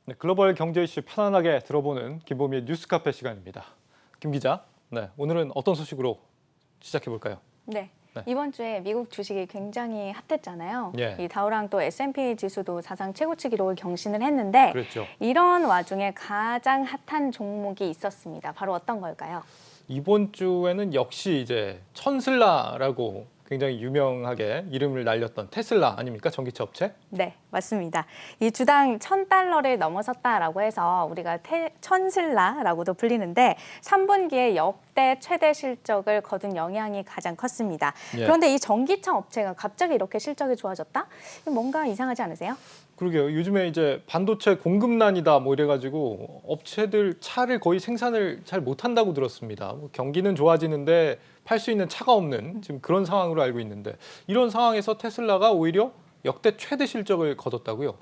네, 글로벌 경제 이슈 편안하게 들어보는 김보미의 뉴스카페 시간입니다. 김 기자, 네, 오늘은 어떤 소식으로 시작해 볼까요? 네. 이번 주에 미국 주식이 굉장히 핫했잖아요. 예. 이 다우랑 또 S&P 지수도 사상 최고치 기록을 경신을 했는데 그랬죠. 이런 와중에 가장 핫한 종목이 있었습니다. 바로 어떤 걸까요? 이번 주에는 역시 이제 천슬라라고 굉장히 유명하게 이름을 날렸던 테슬라 아닙니까? 전기차 업체? 네, 맞습니다. 이 주당 1,000달러를 넘어섰다라고 해서 우리가 천슬라라고도 불리는데 3분기에 역대 최대 실적을 거둔 영향이 가장 컸습니다. 예. 그런데 이 전기차 업체가 갑자기 이렇게 실적이 좋아졌다? 뭔가 이상하지 않으세요? 그러게요. 요즘에 이제 반도체 공급난이다 뭐 이래가지고 업체들 차를 거의 생산을 잘 못한다고 들었습니다. 뭐 경기는 좋아지는데 팔 수 있는 차가 없는 지금 그런 상황으로 알고 있는데 이런 상황에서 테슬라가 오히려 역대 최대 실적을 거뒀다고요?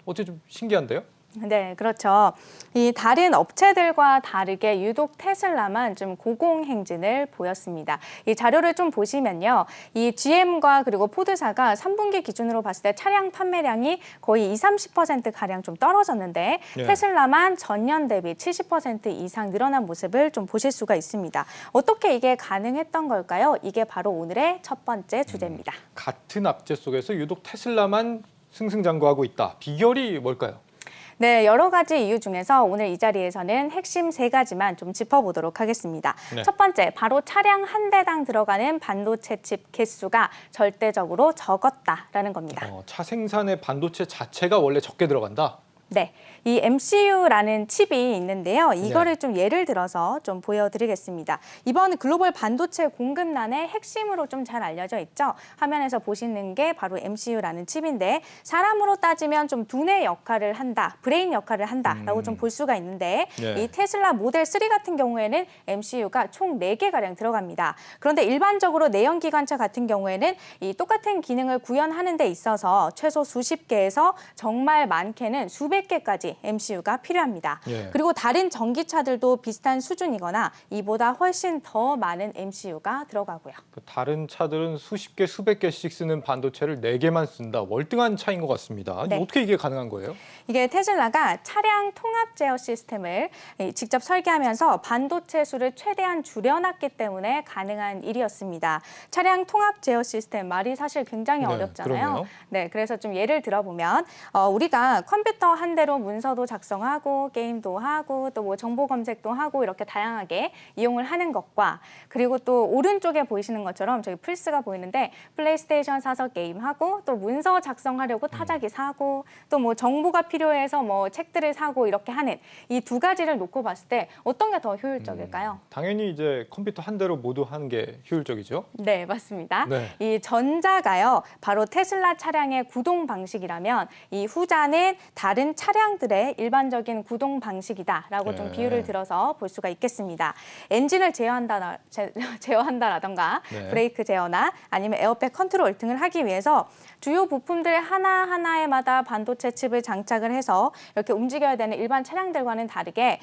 어째 좀 신기한데요? 네, 그렇죠. 이 다른 업체들과 다르게 유독 테슬라만 좀 고공행진을 보였습니다. 이 자료를 좀 보시면요. 이 GM과 그리고 포드사가 3분기 기준으로 봤을 때 차량 판매량이 거의 20-30%가량 좀 떨어졌는데 예. 테슬라만 전년 대비 70% 이상 늘어난 모습을 좀 보실 수가 있습니다. 어떻게 이게 가능했던 걸까요? 이게 바로 오늘의 첫 번째 주제입니다. 같은 악재 속에서 유독 테슬라만 승승장구하고 있다. 비결이 뭘까요? 네, 여러 가지 이유 중에서 오늘 이 자리에서는 핵심 3가지만 좀 짚어보도록 하겠습니다. 네. 첫 번째, 바로 차량 한 대당 들어가는 반도체 칩 개수가 절대적으로 적었다라는 겁니다. 차 생산의 반도체 자체가 원래 적게 들어간다? 네, 이 MCU라는 칩이 있는데요. 이거를 네. 좀 예를 들어서 좀 보여드리겠습니다. 이번 글로벌 반도체 공급난의 핵심으로 좀 잘 알려져 있죠. 화면에서 보시는 게 바로 MCU라는 칩인데 사람으로 따지면 좀 두뇌 역할을 한다, 브레인 역할을 한다라고 좀 볼 수가 있는데 네. 이 테슬라 모델 3 같은 경우에는 MCU가 총 4개가량 들어갑니다. 그런데 일반적으로 내연기관차 같은 경우에는 이 똑같은 기능을 구현하는 데 있어서 최소 수십 개에서 정말 많게는 수백 개까지 MCU가 필요합니다. 예. 그리고 다른 전기차들도 비슷한 수준이거나 이보다 훨씬 더 많은 MCU가 들어가고요. 다른 차들은 수십 개, 수백 개씩 쓰는 반도체를 4개만 쓴다. 월등한 차이인 것 같습니다. 네. 어떻게 이게 가능한 거예요? 이게 테슬라가 차량 통합 제어 시스템을 직접 설계하면서 반도체 수를 최대한 줄여놨기 때문에 가능한 일이었습니다. 차량 통합 제어 시스템 말이 사실 굉장히 네, 어렵잖아요. 그러네요. 네, 그래서 좀 예를 들어보면 우리가 컴퓨터 한 대로 문서도 작성하고 게임도 하고 또 뭐 정보 검색도 하고 이렇게 다양하게 이용을 하는 것과 그리고 또 오른쪽에 보이시는 것처럼 저기 플스가 보이는데 플레이스테이션 사서 게임하고 또 문서 작성하려고 타자기 사고 또 뭐 정보가 필요해서 뭐 책들을 사고 이렇게 하는 이 2가지를 놓고 봤을 때 어떤 게 더 효율적일까요? 당연히 이제 컴퓨터 한 대로 모두 하는 게 효율적이죠. 네, 맞습니다. 네. 이 전자가요, 바로 테슬라 차량의 구동 방식이라면 이 후자는 다른 차량들의 일반적인 구동 방식이다라고 좀 네. 비유를 들어서 볼 수가 있겠습니다. 엔진을 제어한다라던가 네. 브레이크 제어나 아니면 에어백 컨트롤 등을 하기 위해서 주요 부품들 하나하나에마다 반도체 칩을 장착을 해서 이렇게 움직여야 되는 일반 차량들과는 다르게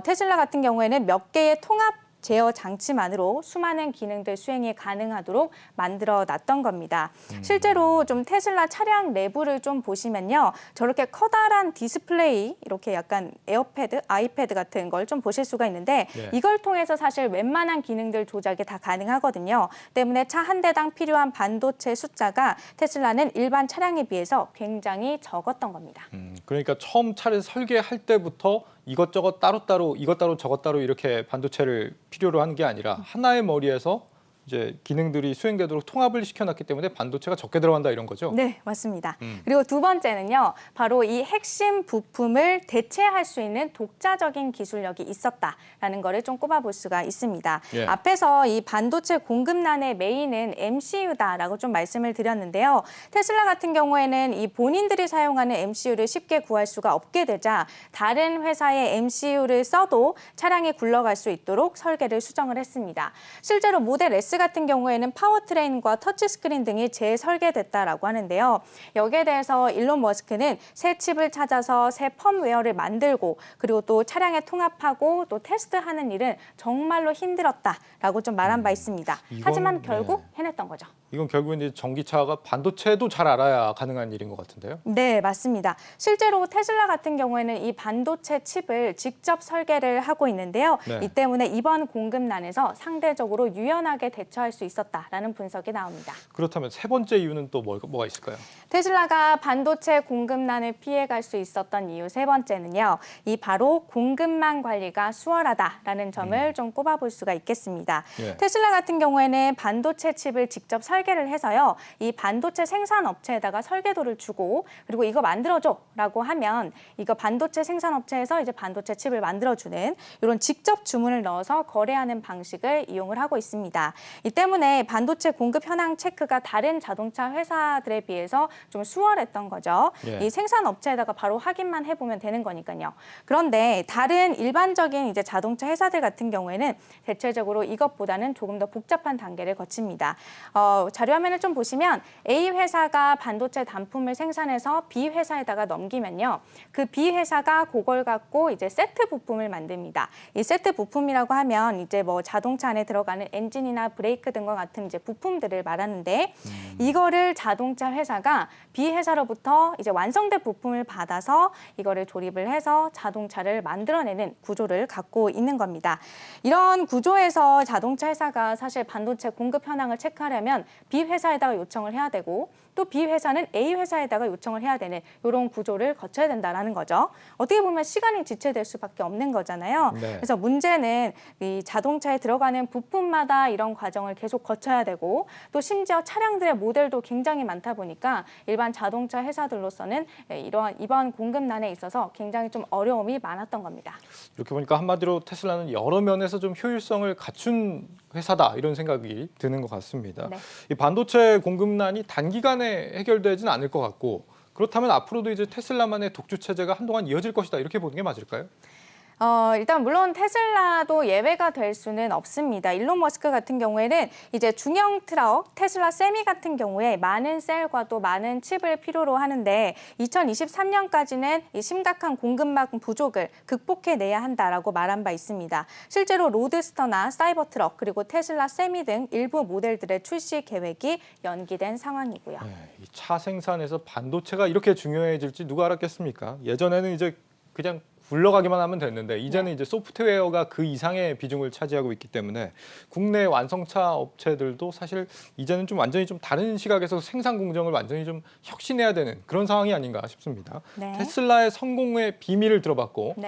테슬라 같은 경우에는 몇 개의 통합 제어 장치만으로 수많은 기능들 수행이 가능하도록 만들어 놨던 겁니다. 실제로 좀 테슬라 차량 내부를 좀 보시면요. 저렇게 커다란 디스플레이, 이렇게 약간 에어패드, 아이패드 같은 걸 좀 보실 수가 있는데 네. 이걸 통해서 사실 웬만한 기능들 조작이 다 가능하거든요. 때문에 차 한 대당 필요한 반도체 숫자가 테슬라는 일반 차량에 비해서 굉장히 적었던 겁니다. 그러니까 처음 차를 설계할 때부터 이것저것 따로따로 이것 따로 저것 따로 이렇게 반도체를 필요로 한 게 아니라 하나의 머리에서 이제 기능들이 수행되도록 통합을 시켜놨기 때문에 반도체가 적게 들어간다 이런 거죠? 네, 맞습니다. 그리고 2번째는요, 바로 이 핵심 부품을 대체할 수 있는 독자적인 기술력이 있었다라는 거를 좀 꼽아볼 수가 있습니다. 예. 앞에서 이 반도체 공급난의 메인은 MCU다라고 좀 말씀을 드렸는데요. 테슬라 같은 경우에는 이 본인들이 사용하는 MCU를 쉽게 구할 수가 없게 되자 다른 회사의 MCU를 써도 차량이 굴러갈 수 있도록 설계를 수정을 했습니다. 실제로 모델 S 같은 경우에는 파워트레인과 터치스크린 등이 재설계됐다라고 하는데요. 여기에 대해서 일론 머스크는 새 칩을 찾아서 새 펌웨어를 만들고 그리고 또 차량에 통합하고 또 테스트하는 일은 정말로 힘들었다라고 좀 말한 바 있습니다. 하지만 결국 해냈던 거죠. 이건 결국은 이제 전기차가 반도체도 잘 알아야 가능한 일인 것 같은데요. 네, 맞습니다. 실제로 테슬라 같은 경우에는 이 반도체 칩을 직접 설계를 하고 있는데요. 네. 이 때문에 이번 공급난에서 상대적으로 유연하게 대처할 수 있었다라는 분석이 나옵니다. 그렇다면 세 번째 이유는 또 뭐가 있을까요? 테슬라가 반도체 공급난을 피해갈 수 있었던 이유 세 번째는요. 이 바로 공급망 관리가 수월하다라는 점을 좀 꼽아볼 수가 있겠습니다. 예. 테슬라 같은 경우에는 반도체 칩을 직접 설계를 해서요. 이 반도체 생산 업체에다가 설계도를 주고 그리고 이거 만들어줘라고 하면 이거 반도체 생산 업체에서 이제 반도체 칩을 만들어주는 이런 직접 주문을 넣어서 거래하는 방식을 이용을 하고 있습니다. 이 때문에 반도체 공급 현황 체크가 다른 자동차 회사들에 비해서 좀 수월했던 거죠. 예. 이 생산 업체에다가 바로 확인만 해보면 되는 거니까요. 그런데 다른 일반적인 이제 자동차 회사들 같은 경우에는 대체적으로 이것보다는 조금 더 복잡한 단계를 거칩니다. 자료 화면을 좀 보시면 A 회사가 반도체 단품을 생산해서 B 회사에다가 넘기면요. 그 B 회사가 그걸 갖고 이제 세트 부품을 만듭니다. 이 세트 부품이라고 하면 이제 뭐 자동차 안에 들어가는 엔진이나 브레이크 등과 같은 이제 부품들을 말하는데 이거를 자동차 회사가 B 회사로부터 이제 완성된 부품을 받아서 이거를 조립을 해서 자동차를 만들어내는 구조를 갖고 있는 겁니다. 이런 구조에서 자동차 회사가 사실 반도체 공급 현황을 체크하려면 B 회사에다가 요청을 해야 되고 또 B 회사는 A 회사에다가 요청을 해야 되는 이런 구조를 거쳐야 된다는 거죠. 어떻게 보면 시간이 지체될 수밖에 없는 거잖아요. 네. 그래서 문제는 이 자동차에 들어가는 부품마다 이런 과정을 계속 거쳐야 되고 또 심지어 차량들의 모델도 굉장히 많다 보니까 일반 자동차 회사들로서는 이번 공급난에 있어서 굉장히 좀 어려움이 많았던 겁니다. 이렇게 보니까 한마디로 테슬라는 여러 면에서 좀 효율성을 갖춘 회사다 이런 생각이 드는 것 같습니다. 네. 이 반도체 공급난이 단기간에 해결되지는 않을 것 같고 그렇다면 앞으로도 이제 테슬라만의 독주 체제가 한동안 이어질 것이다 이렇게 보는 게 맞을까요? 일단 물론 테슬라도 예외가 될 수는 없습니다. 일론 머스크 같은 경우에는 이제 중형 트럭 테슬라 세미 같은 경우에 많은 셀과 또 많은 칩을 필요로 하는데 2023년까지는 이 심각한 공급망 부족을 극복해내야 한다라고 말한 바 있습니다. 실제로 로드스터나 사이버 트럭 그리고 테슬라 세미 등 일부 모델들의 출시 계획이 연기된 상황이고요. 네, 이 차 생산에서 반도체가 이렇게 중요해질지 누가 알았겠습니까? 예전에는 이제 그냥 굴러가기만 하면 됐는데 이제는 이제 소프트웨어가 그 이상의 비중을 차지하고 있기 때문에 국내 완성차 업체들도 사실 이제는 좀 완전히 좀 다른 시각에서 생산 공정을 완전히 좀 혁신해야 되는 그런 상황이 아닌가 싶습니다. 네. 테슬라의 성공의 비밀을 들어봤고 네.